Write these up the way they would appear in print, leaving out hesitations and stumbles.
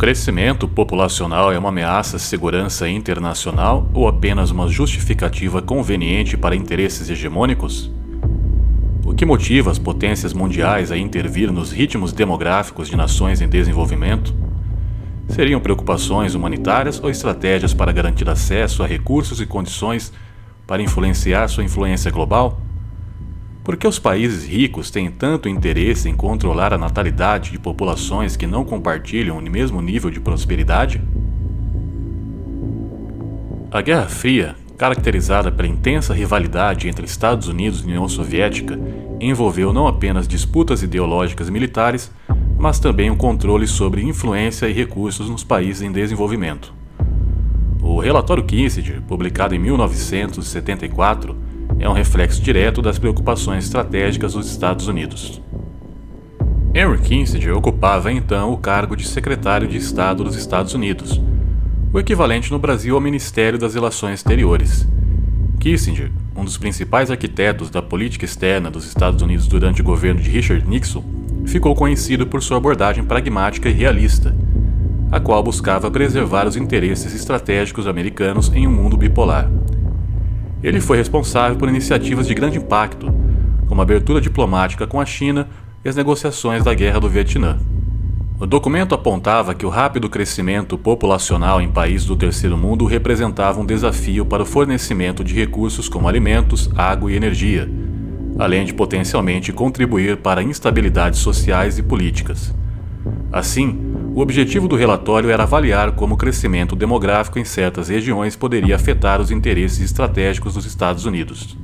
crescimento populacional é uma ameaça à segurança internacional ou apenas uma justificativa conveniente para interesses hegemônicos? O que motiva as potências mundiais a intervir nos ritmos demográficos de nações em desenvolvimento? Seriam preocupações humanitárias ou estratégias para garantir acesso a recursos e condições para influenciar sua influência global? Por que os países ricos têm tanto interesse em controlar a natalidade de populações que não compartilham o mesmo nível de prosperidade? A Guerra Fria, caracterizada pela intensa rivalidade entre Estados Unidos e União Soviética, envolveu não apenas disputas ideológicas e militares, mas também um controle sobre influência e recursos nos países em desenvolvimento. O relatório Kissinger, publicado em 1974, é um reflexo direto das preocupações estratégicas dos Estados Unidos. Henry Kissinger ocupava então o cargo de secretário de Estado dos Estados Unidos, o equivalente no Brasil ao Ministério das Relações Exteriores. Kissinger, um dos principais arquitetos da política externa dos Estados Unidos durante o governo de Richard Nixon, ficou conhecido por sua abordagem pragmática e realista, a qual buscava preservar os interesses estratégicos americanos em um mundo bipolar. Ele foi responsável por iniciativas de grande impacto, como a abertura diplomática com a China e as negociações da Guerra do Vietnã. O documento apontava que o rápido crescimento populacional em países do terceiro mundo representava um desafio para o fornecimento de recursos como alimentos, água e energia, além de potencialmente contribuir para instabilidades sociais e políticas. Assim, o objetivo do relatório era avaliar como o crescimento demográfico em certas regiões poderia afetar os interesses estratégicos dos Estados Unidos.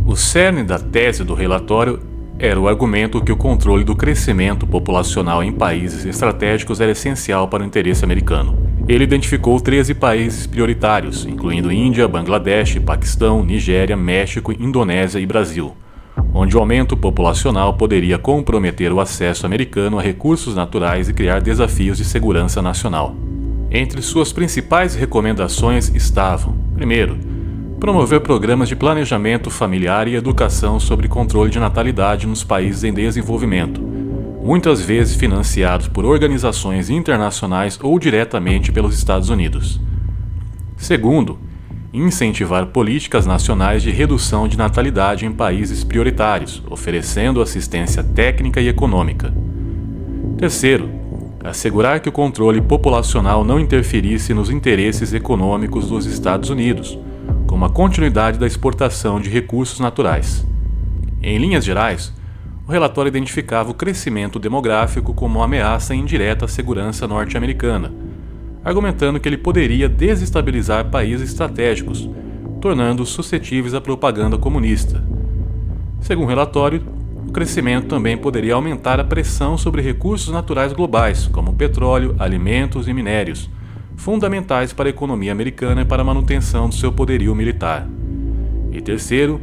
O cerne da tese do relatório era o argumento que o controle do crescimento populacional em países estratégicos era essencial para o interesse americano. Ele identificou 13 países prioritários, incluindo Índia, Bangladesh, Paquistão, Nigéria, México, Indonésia e Brasil, onde o aumento populacional poderia comprometer o acesso americano a recursos naturais e criar desafios de segurança nacional. Entre suas principais recomendações estavam: primeiro, promover programas de planejamento familiar e educação sobre controle de natalidade nos países em desenvolvimento, muitas vezes financiados por organizações internacionais ou diretamente pelos Estados Unidos. Segundo, incentivar políticas nacionais de redução de natalidade em países prioritários, oferecendo assistência técnica e econômica. Terceiro, assegurar que o controle populacional não interferisse nos interesses econômicos dos Estados Unidos, como a continuidade da exportação de recursos naturais. Em linhas gerais, o relatório identificava o crescimento demográfico como uma ameaça indireta à segurança norte-americana, argumentando que ele poderia desestabilizar países estratégicos, tornando-os suscetíveis à propaganda comunista. Segundo o relatório, o crescimento também poderia aumentar a pressão sobre recursos naturais globais, como petróleo, alimentos e minérios, fundamentais para a economia americana e para a manutenção do seu poderio militar. E terceiro,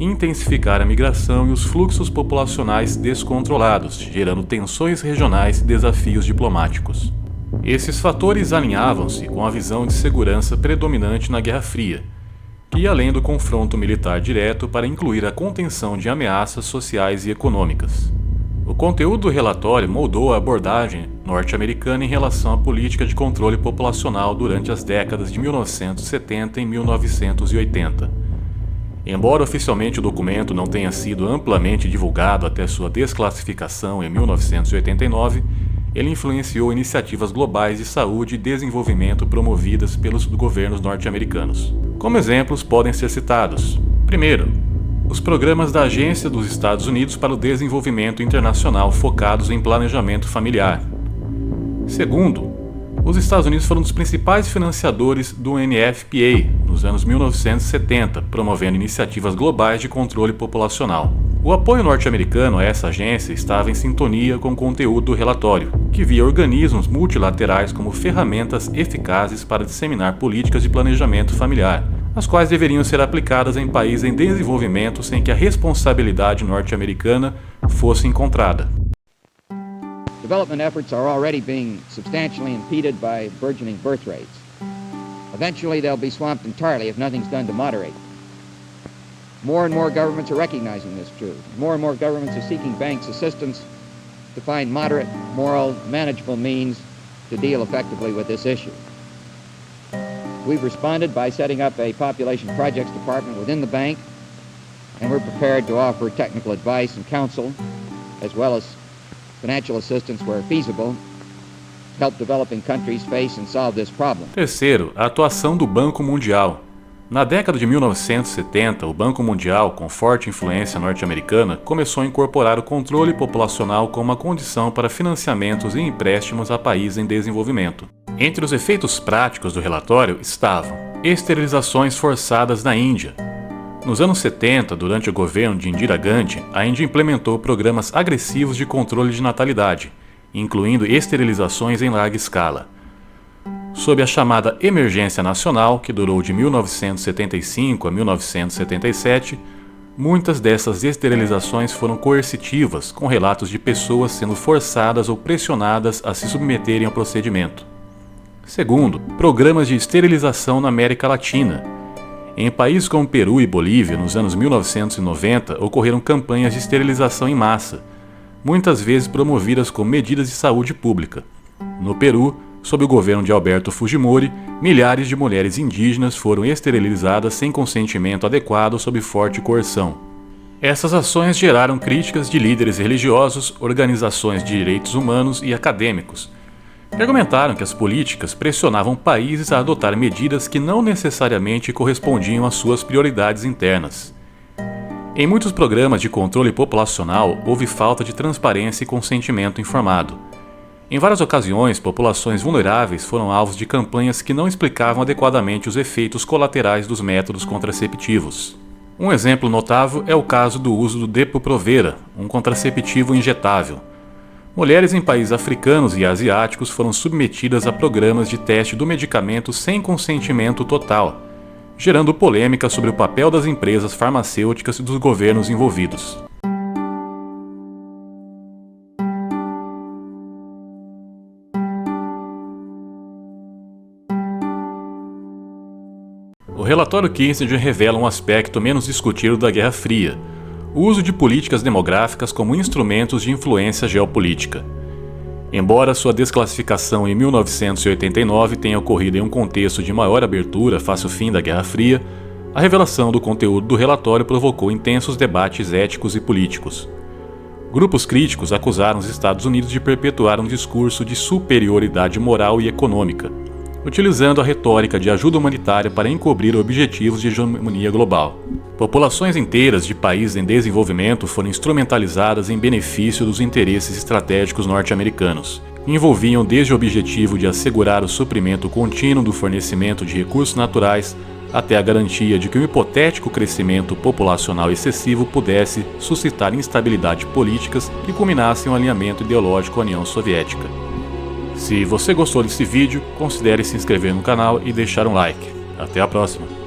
intensificar a migração e os fluxos populacionais descontrolados, gerando tensões regionais e desafios diplomáticos. Esses fatores alinhavam-se com a visão de segurança predominante na Guerra Fria, que ia além do confronto militar direto para incluir a contenção de ameaças sociais e econômicas. O conteúdo do relatório moldou a abordagem norte-americana em relação à política de controle populacional durante as décadas de 1970 e 1980. Embora oficialmente o documento não tenha sido amplamente divulgado até sua desclassificação em 1989, ele influenciou iniciativas globais de saúde e desenvolvimento promovidas pelos governos norte-americanos. Como exemplos podem ser citados: primeiro, os programas da Agência dos Estados Unidos para o Desenvolvimento Internacional focados em planejamento familiar. Segundo, os Estados Unidos foram um dos principais financiadores do NFPA nos anos 1970, promovendo iniciativas globais de controle populacional. O apoio norte-americano a essa agência estava em sintonia com o conteúdo do relatório, que via organismos multilaterais como ferramentas eficazes para disseminar políticas de planejamento familiar, as quais deveriam ser aplicadas em países em desenvolvimento sem que a responsabilidade norte-americana fosse encontrada. Development efforts are already being substantially impeded by burgeoning birth rates. Eventually, they'll be swamped entirely if nothing's done to moderate. More and more governments are recognizing this truth. More and more governments are seeking banks' assistance to find moderate, moral, manageable means to deal effectively with this issue. We've responded by setting up a population projects department within the bank, and we're prepared to offer technical advice and counsel, as well as financial assistance where feasible, to help developing countries face and solve this problem. Terceiro, a atuação do Banco Mundial. Na década de 1970, o Banco Mundial, com forte influência norte-americana, começou a incorporar o controle populacional como uma condição para financiamentos e empréstimos a países em desenvolvimento. Entre os efeitos práticos do relatório estavam esterilizações forçadas na Índia. Nos anos 70, durante o governo de Indira Gandhi, a Índia implementou programas agressivos de controle de natalidade, incluindo esterilizações em larga escala. Sob a chamada Emergência Nacional, que durou de 1975 a 1977, muitas dessas esterilizações foram coercitivas, com relatos de pessoas sendo forçadas ou pressionadas a se submeterem ao procedimento. Segundo, programas de esterilização na América Latina. Em países como Peru e Bolívia, nos anos 1990, ocorreram campanhas de esterilização em massa, muitas vezes promovidas como medidas de saúde pública. No Peru, sob o governo de Alberto Fujimori, milhares de mulheres indígenas foram esterilizadas sem consentimento adequado sob forte coerção. Essas ações geraram críticas de líderes religiosos, organizações de direitos humanos e acadêmicos, que argumentaram que as políticas pressionavam países a adotar medidas que não necessariamente correspondiam às suas prioridades internas. Em muitos programas de controle populacional, houve falta de transparência e consentimento informado. Em várias ocasiões, populações vulneráveis foram alvos de campanhas que não explicavam adequadamente os efeitos colaterais dos métodos contraceptivos. Um exemplo notável é o caso do uso do Depo-Provera, um contraceptivo injetável. Mulheres em países africanos e asiáticos foram submetidas a programas de teste do medicamento sem consentimento total, gerando polêmica sobre o papel das empresas farmacêuticas e dos governos envolvidos. O relatório Kissinger revela um aspecto menos discutido da Guerra Fria: o uso de políticas demográficas como instrumentos de influência geopolítica. Embora sua desclassificação em 1989 tenha ocorrido em um contexto de maior abertura face ao fim da Guerra Fria, a revelação do conteúdo do relatório provocou intensos debates éticos e políticos. Grupos críticos acusaram os Estados Unidos de perpetuar um discurso de superioridade moral e econômica, utilizando a retórica de ajuda humanitária para encobrir objetivos de hegemonia global. Populações inteiras de países em desenvolvimento foram instrumentalizadas em benefício dos interesses estratégicos norte-americanos, que envolviam desde o objetivo de assegurar o suprimento contínuo do fornecimento de recursos naturais até a garantia de que um hipotético crescimento populacional excessivo pudesse suscitar instabilidade políticas que culminassem em um alinhamento ideológico com a União Soviética. Se você gostou desse vídeo, considere se inscrever no canal e deixar um like. Até a próxima!